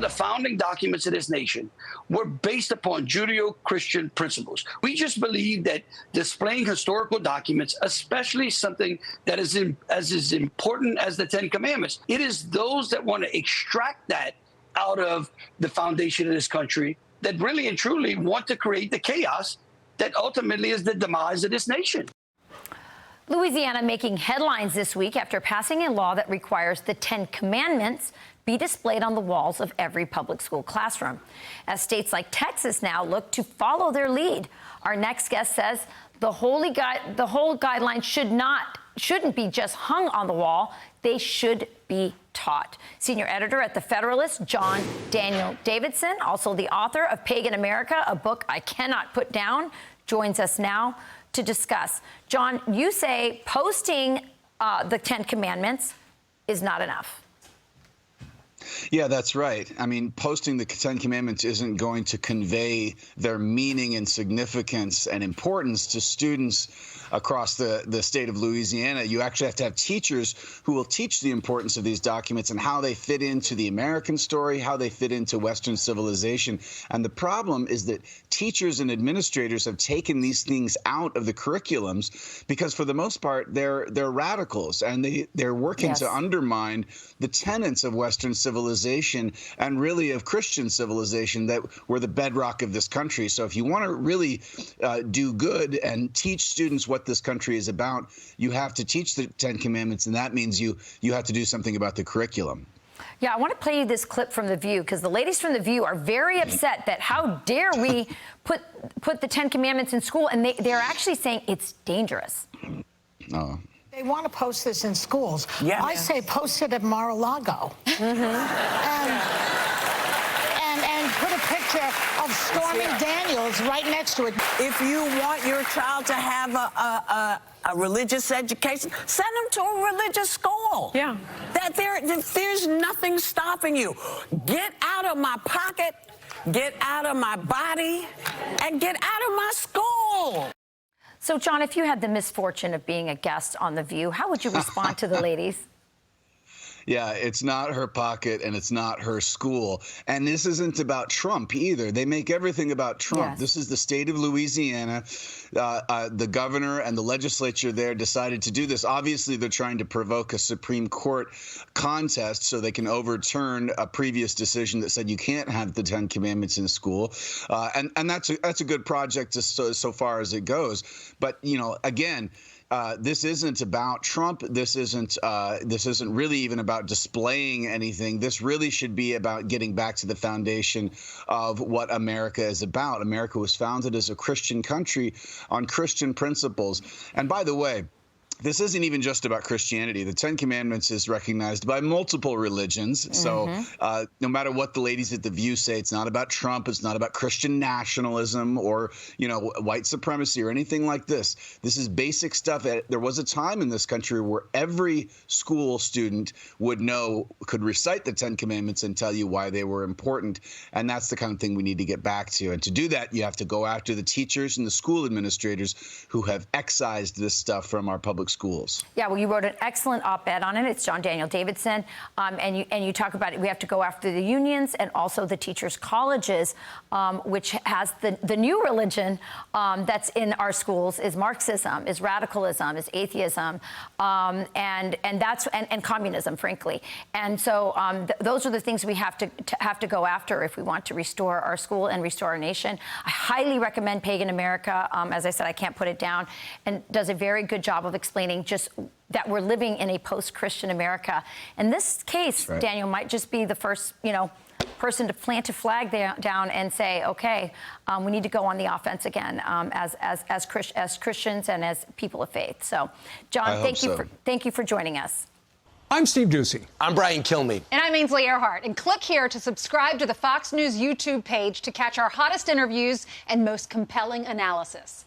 the founding documents of this nation were based upon Judeo-Christian principles. We just believe that displaying historical documents, especially something that is as important as the Ten Commandments, it is those that want to extract that out of the foundation of this country that really and truly want to create the chaos that ultimately is the demise of this nation. Louisiana making headlines this week after passing a law that requires the Ten Commandments be displayed on the walls of every public school classroom, as states like Texas now look to follow their lead. Our next guest says the whole guideline shouldn't be just hung on the wall. They should be taught. Senior editor at the Federalist, John Daniel Davidson, also the author of Pagan America, a book I cannot put down, joins us now to discuss. John, you say posting the Ten Commandments is not enough. Yeah, that's right. I mean, posting the Ten Commandments isn't going to convey their meaning and significance and importance to students across the state of Louisiana. You actually have to have teachers who will teach the importance of these documents and how they fit into the American story, how they fit into Western civilization. And the problem is that teachers and administrators have taken these things out of the curriculums because, for the most part, they're radicals and they're working to undermine the tenets of Western civilization and really of Christian civilization that were the bedrock of this country. So if you want to really do good and teach students what this country is about, you have to teach the Ten Commandments, and that means you have to do something about the curriculum. Yeah, I want to play you this clip from The View, because the ladies from The View are very upset that how dare we put the Ten Commandments in school, and they're actually saying it's dangerous. Oh. They want to post this in schools. Yeah. I say post it at Mar-a-Lago. And put a picture of Stormy Daniels right next to it. If you want your child to have a religious education, send them to a religious school. Yeah. There's nothing stopping you. Get out of my pocket, get out of my body, and get out of my school. So, John, if you had the misfortune of being a guest on The View, how would you respond to the ladies? Yeah, it's not her pocket and it's not her school. And this isn't about Trump either. They make everything about Trump. Yes. This is the state of Louisiana. The governor and the legislature there decided to do this. Obviously, they're trying to provoke a Supreme Court contest so they can overturn a previous decision that said you can't have the Ten Commandments in school. And that's a good project so far as it goes. But, you know, again, this isn't about Trump. This isn't really even about displaying anything. This really should be about getting back to the foundation of what America is about. America was founded as a Christian country on Christian principles. And by the way, this isn't even just about Christianity. The Ten Commandments is recognized by multiple religions. So no matter what the ladies at The View say, it's not about Trump. It's not about Christian nationalism or, you know, white supremacy or anything like this. This is basic stuff. There was a time in this country where every school student could recite the Ten Commandments and tell you why they were important. And that's the kind of thing we need to get back to. And to do that, you have to go after the teachers and the school administrators who have excised this stuff from our public schools. Yeah, well, you wrote an excellent op-ed on it. It's John Daniel Davidson, and you talk about it. We have to go after the unions and also the teachers' colleges, which has the new religion that's in our schools is Marxism, is radicalism, is atheism, and communism, frankly. And so those are the things we have to go after if we want to restore our school and restore our nation. I highly recommend Pagan America. As I said, I can't put it down, and does a very good job of explaining just that we're living in a post-Christian America. And this case, right, Daniel, might just be the first, person to plant a flag down and say, okay, we need to go on the offense again as Christians and as people of faith. So, John, thank you for joining us. I'm Steve Doocy. I'm Brian Kilmeade. And I'm Ainsley Earhart. And click here to subscribe to the Fox News YouTube page to catch our hottest interviews and most compelling analysis.